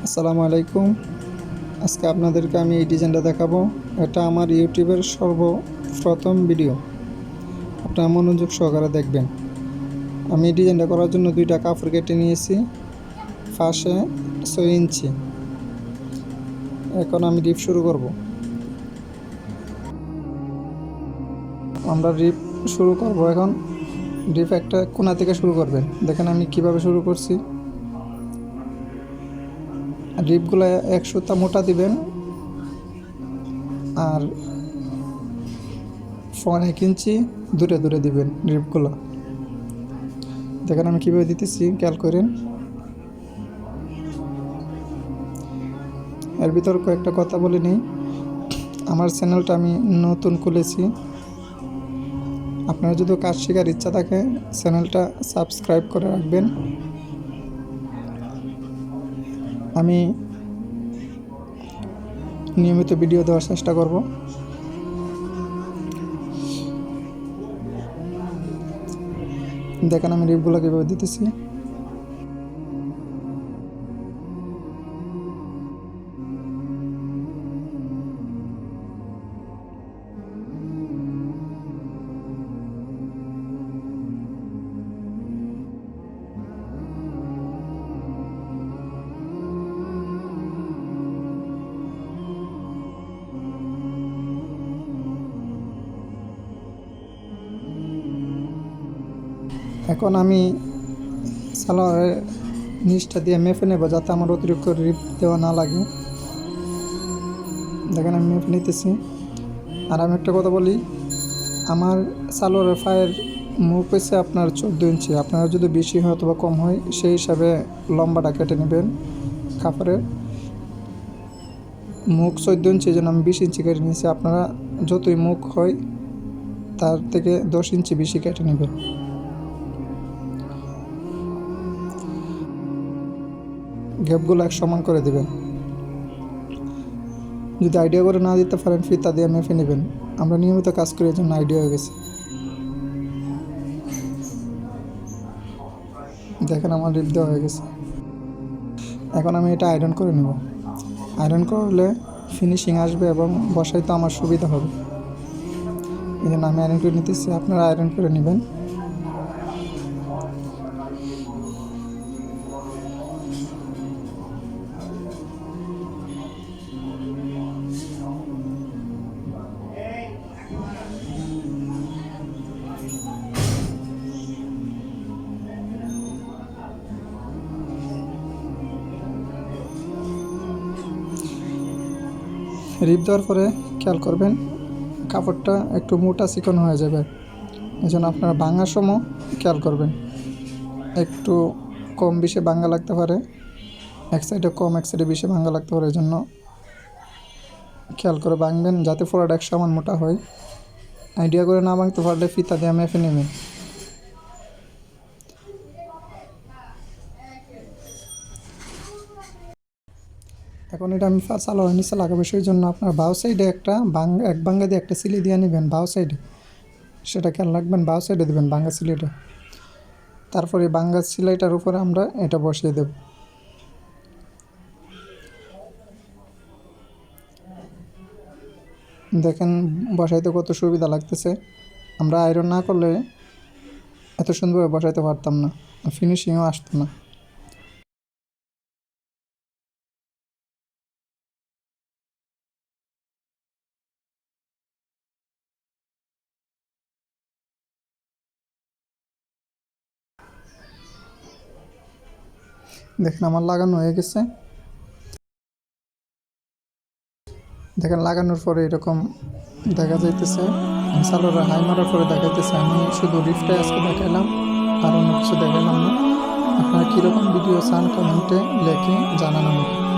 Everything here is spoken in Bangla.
আসসালামু আলাইকুম। আজকে আপনাদেরকে আমি এই ডিজাইনটা দেখাবো। এটা আমার ইউটিউবের সর্বপ্রথম ভিডিও। আপনারা মনোযোগ সহকারে দেখবেন। আমি এই ডিজাইনটা করার জন্য দুইটা কাপড় কেটে নিয়েছি, পাশে 6 ইঞ্চি। এখন আমি রিপ শুরু করব। আমরা রিপ শুরু করব। এখন রিপ একটা কোণা থেকে শুরু করবেন। দেখেন আমি কিভাবে শুরু করছি। রিপগুলো 1 সুতা মোটা দিবেন আর 1 ইঞ্চি দূরে দূরে দিবেন রিপগুলো। দেখেন আমি কীভাবে দিতেছি, খেয়াল করেন। এর ভিতর কয়েকটা কথা বলে নিই। আমার চ্যানেলটা আমি নতুন খুলেছি। আপনারা যদি কাজ শেখার ইচ্ছা থাকে চ্যানেলটা সাবস্ক্রাইব করে রাখবেন। আমি নিয়মিত ভিডিও দেওয়ার চেষ্টা করব। দেখেন আমি রিপগুলো কীভাবে দিতেছি। এখন আমি সালোয়ারের নিচটা দিয়ে মেপে নেব, যাতে আমার অতিরিক্ত রিপ দেওয়া না লাগে। দেখেন আমি মেপে নিতেছি। আর আমি একটা কথা বলি, আমার সালোয়ারের পায়ের মুখ হয়েছে আপনার 14 ইঞ্চি। আপনার যদি বেশি হয় অথবা কম হয় সেই হিসাবে লম্বাটা কেটে নেবেন। কাপড়ের মুখ 14 ইঞ্চি, যেন আমি 20 ইঞ্চি কেটে নিয়েছি। আপনারা যতই মুখ হয় তার থেকে 10 ইঞ্চি বেশি কেটে নেবেন। গ্যাপগুলো এক সমান করে দেবেন। যদি আইডিয়া করে না দিতে পারেন ফিতা দিয়ে মেপে নেবেন। আমরা নিয়মিত কাজ করি, এর জন্য আইডিয়া হয়ে গেছে। দেখেন আমার রিপ দেওয়া হয়ে গেছে। এখন আমি এটা আয়রন করে নেব। আয়রন করলে ফিনিশিং আসবে এবং বসাইতে আমার সুবিধা হবে। এই জন্য আমি আয়রন করে নিতেছি, আপনারা আয়রন করে নেবেন। রিপ দেওয়ার পরে খেয়াল করবেন কাপড়টা একটু মোটা চিকন হয়ে যাবে। এই জন্য আপনারা ভাঙার সময় খেয়াল করবেন, একটু কম বেশি ভাঙা লাগতে পারে। এক সাইডে কম, এক সাইডে বেশি ভাঙা লাগতে পারে। এই জন্য খেয়াল করে ভাঙবেন, যাতে পুরোটা এক সমান মোটা হয়। আইডিয়া করে না ভাঙতে পারলে ফিতা দিয়ে মেপে নেবেন। এখন এটা আমি সালোয়ারের নিচে লাগাবো, সেই জন্য আপনার বাউ সাইডে এক ভাঙ্গা দিয়ে একটা সিলি দিয়ে নেবেন। বাউ সাইডে সেটা খেয়াল রাখবেন, বাউ সাইডে দেবেন ভাঙ্গা সিলিটা। তারপরে ভাঙ্গা সিলাইটার উপরে আমরা এটা বসিয়ে দেব। দেখেন বসাইতে কত সুবিধা লাগতেছে। আমরা আয়রন না করলে এত সুন্দরভাবে বসাইতে পারতাম না, ফিনিশিংও আসতো না। দেখেন আমার লাগানো হয়ে গেছে। দেখেন লাগানোর পরে এরকম দেখা যাইতেছে। সালোয়ারের হাই মারার পরে দেখাইতেছে। আমি শুধু রিফটাই আজকে দেখাইলাম, আর অন্য কিছু দেখাইলাম না। আপনারা কীরকম ভিডিও চান কমেন্টে লিখে জানান আমাকে।